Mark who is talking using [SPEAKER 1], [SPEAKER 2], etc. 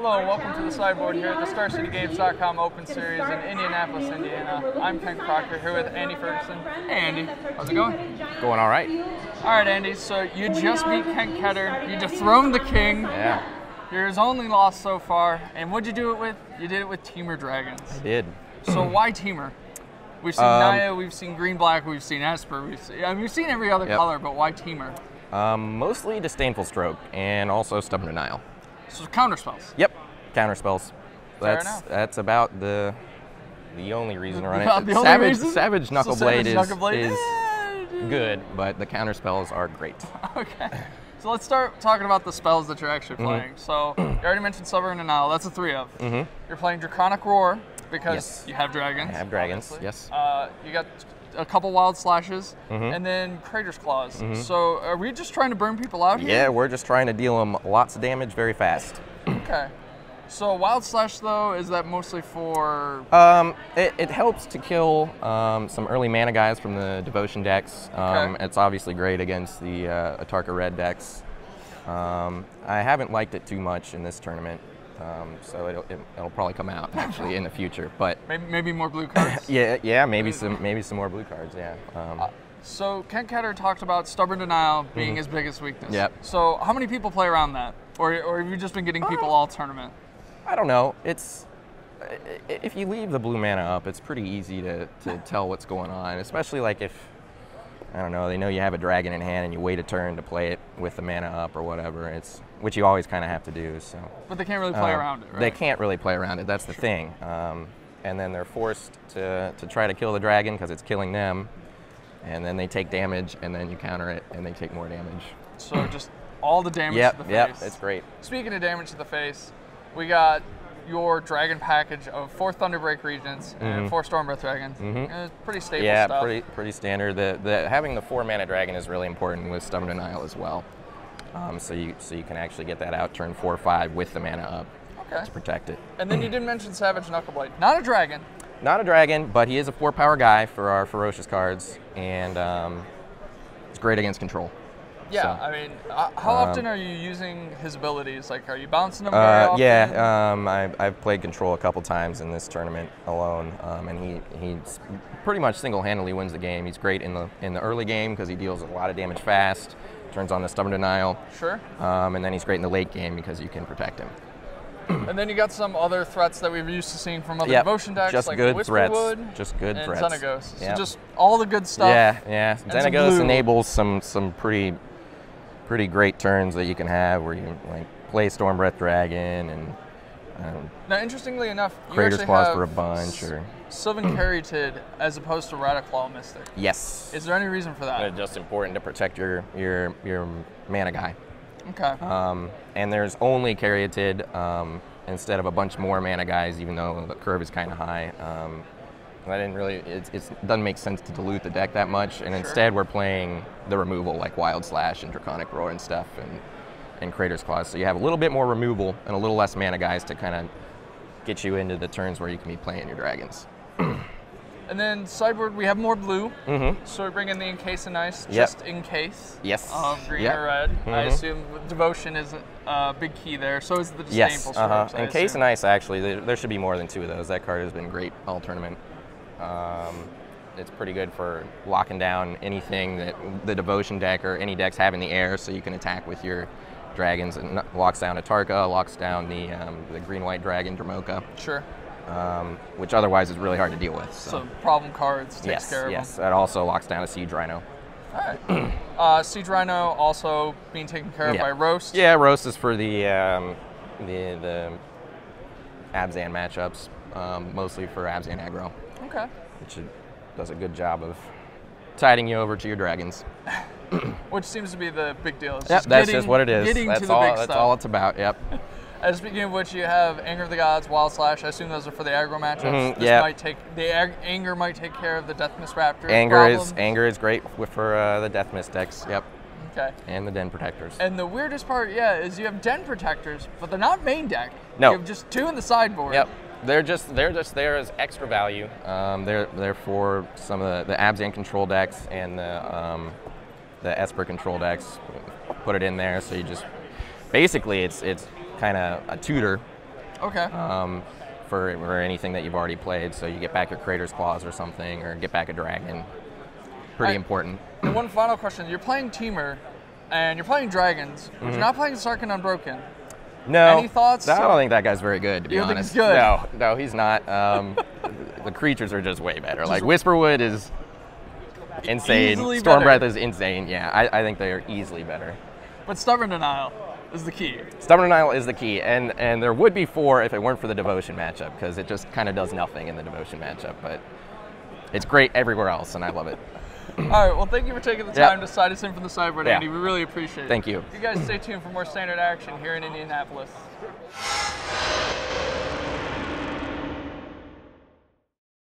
[SPEAKER 1] Hello and welcome to the Sideboard here at the StarCityGames.com Open Series in Indianapolis, Indiana. I'm Ken Crocker here with Andy Ferguson. Hey Andy, how's it going?
[SPEAKER 2] Going all right.
[SPEAKER 1] All right Andy, so you just beat Kent Ketter, you dethroned the king.
[SPEAKER 2] Yeah.
[SPEAKER 1] You're his only loss so far, and what'd you do it with? You did it with Temur Dragons.
[SPEAKER 2] I did.
[SPEAKER 1] So why Temur? We've seen Naya, we've seen Green Black, we've seen Esper, we've seen every other color, but why Temur?
[SPEAKER 2] Mostly Disdainful Stroke and also Stubborn Denial.
[SPEAKER 1] So counter spells.
[SPEAKER 2] Yep, counter spells.
[SPEAKER 1] That's
[SPEAKER 2] about the only reason to run it. Savage Knuckleblade is good, but the counter spells are great.
[SPEAKER 1] Okay. So let's start talking about the spells that you're actually playing. So you already mentioned Stubborn Denial. That's a 3 of. You're playing Draconic Roar because you have dragons.
[SPEAKER 2] I have dragons.
[SPEAKER 1] Obviously.
[SPEAKER 2] Yes.
[SPEAKER 1] You got a couple Wild Slashes and then Crater's Claws. So are we just trying to burn people out here?
[SPEAKER 2] Yeah, we're just trying to deal them lots of damage very fast.
[SPEAKER 1] Okay. So Wild Slash though, is that mostly for?
[SPEAKER 2] It helps to kill some early mana guys from the Devotion decks. It's obviously great against the Atarka Red decks. I haven't liked it too much in this tournament, so it'll probably come out actually in the future. But
[SPEAKER 1] maybe more blue cards.
[SPEAKER 2] yeah, maybe some more blue cards. Yeah.
[SPEAKER 1] So Kent Ketter talked about Stubborn Denial being his biggest weakness.
[SPEAKER 2] Yep.
[SPEAKER 1] So how many people play around that, or have you just been getting people all tournament?
[SPEAKER 2] I don't know. If you leave the blue mana up, it's pretty easy to tell what's going on, especially like if, I don't know, they know you have a dragon in hand and you wait a turn to play it with the mana up or whatever, which you always kind of have to do. So.
[SPEAKER 1] But they can't really play around it, right?
[SPEAKER 2] They can't really play around it, that's the thing. And then they're forced to try to kill the dragon because it's killing them, and then they take damage, and then you counter it, and they take more damage.
[SPEAKER 1] So just all the damage to the face.
[SPEAKER 2] Yep, it's great.
[SPEAKER 1] Speaking of damage to the face, we got your dragon package of 4 Thunderbreak Regents and 4 Stormbreath Dragons. It's pretty stable stuff.
[SPEAKER 2] Yeah, pretty standard. Having the 4 mana dragon is really important with Stubborn Denial as well. So you can actually get that out turn 4/5 with the mana up to protect it.
[SPEAKER 1] And then you did mention Savage Knuckleblade. Not a dragon.
[SPEAKER 2] Not a dragon, but he is a 4-power guy for our Ferocious cards, and it's great against control.
[SPEAKER 1] Yeah, so, I mean, how often are you using his abilities? Like, are you bouncing them very often?
[SPEAKER 2] Yeah, I've played control a couple times in this tournament alone, and he's pretty much single-handedly wins the game. He's great in the early game because he deals a lot of damage fast, turns on the Stubborn Denial.
[SPEAKER 1] Sure.
[SPEAKER 2] And then he's great in the late game because you can protect him.
[SPEAKER 1] And then you got some other threats that we've used to seeing from other devotion decks,
[SPEAKER 2] just
[SPEAKER 1] like
[SPEAKER 2] good
[SPEAKER 1] Whisperwood,
[SPEAKER 2] threats. Just good
[SPEAKER 1] and
[SPEAKER 2] threats.
[SPEAKER 1] Xenagos.
[SPEAKER 2] Yep.
[SPEAKER 1] So just all the good stuff.
[SPEAKER 2] Yeah. Xenagos enables some pretty great turns that you can have where you like play Stormbreath Dragon and
[SPEAKER 1] now, interestingly enough, you
[SPEAKER 2] Crater's
[SPEAKER 1] actually
[SPEAKER 2] Claws
[SPEAKER 1] have
[SPEAKER 2] for a bunch or
[SPEAKER 1] Sylvan Caryatid as opposed to Radiclaw Mystic.
[SPEAKER 2] Yes.
[SPEAKER 1] Is there any reason for that?
[SPEAKER 2] It's just important to protect your mana guy.
[SPEAKER 1] Okay.
[SPEAKER 2] And there's only Caryatid instead of a bunch more mana guys, even though the curve is kind of high. It doesn't make sense to dilute the deck that much, and instead we're playing the removal like Wild Slash and Draconic Roar and stuff, and Crater's Claws. So you have a little bit more removal and a little less mana guys to kind of get you into the turns where you can be playing your dragons.
[SPEAKER 1] And then sideboard, we have more blue, so we bring in the Encase and Ice, just in case of green or red. I assume Devotion is a big key there, so is the Disdainful Strokes.
[SPEAKER 2] Encase and Ice, actually, there should be more than 2 of those. That card has been great all tournament. It's pretty good for locking down anything that the Devotion deck or any decks have in the air, so you can attack with your dragons. And locks down Atarka, locks down the green-white dragon, Dramoka.
[SPEAKER 1] Sure.
[SPEAKER 2] Which otherwise is really hard to deal with.
[SPEAKER 1] So problem cards takes care of them.
[SPEAKER 2] Yes, that also locks down a Siege Rhino.
[SPEAKER 1] All right. Siege Rhino also being taken care of by Roast.
[SPEAKER 2] Yeah, Roast is for the Abzan matchups, mostly for Abzan aggro.
[SPEAKER 1] Okay.
[SPEAKER 2] Which does a good job of tiding you over to your dragons.
[SPEAKER 1] Which seems to be the big deal.
[SPEAKER 2] That's just what it is. That's all it's about. Yep.
[SPEAKER 1] Speaking of which, you have Anger of the Gods, Wild Slash. I assume those are for the aggro matchups. Anger might take care of the Deathmist Raptor.
[SPEAKER 2] Anger is great for the Deathmist decks. Yep.
[SPEAKER 1] Okay.
[SPEAKER 2] And the Den Protectors.
[SPEAKER 1] And the weirdest part, is you have Den Protectors, but they're not main deck.
[SPEAKER 2] No.
[SPEAKER 1] You have just 2 in the sideboard.
[SPEAKER 2] Yep. They're just there as extra value. They're for some of the Abzan control decks and the Esper control decks. Put it in there, so you just basically it's kind of a tutor
[SPEAKER 1] Okay.
[SPEAKER 2] For anything that you've already played, so you get back your Creator's Claws or something, or get back a dragon. Pretty important.
[SPEAKER 1] And one final question. You're playing Temur, and you're playing dragons, but you're not playing Sarkhan Unbroken.
[SPEAKER 2] No.
[SPEAKER 1] Any thoughts?
[SPEAKER 2] I don't think that guy's very good, to be honest.
[SPEAKER 1] Think he's good?
[SPEAKER 2] No, he's not. The creatures are just way better. Like, Whisperwood is insane. Stormbreath is insane. Yeah, I think they are easily better.
[SPEAKER 1] But Stubborn Denial is the key.
[SPEAKER 2] Stubborn Denial is the key, and there would be 4 if it weren't for the Devotion matchup, because it just kind of does nothing in the Devotion matchup, but it's great everywhere else, and I love it.
[SPEAKER 1] All right, well, thank you for taking the time to side us in from the sideboard, Andy. We really appreciate it.
[SPEAKER 2] Thank you.
[SPEAKER 1] You guys stay tuned for more standard action here in Indianapolis.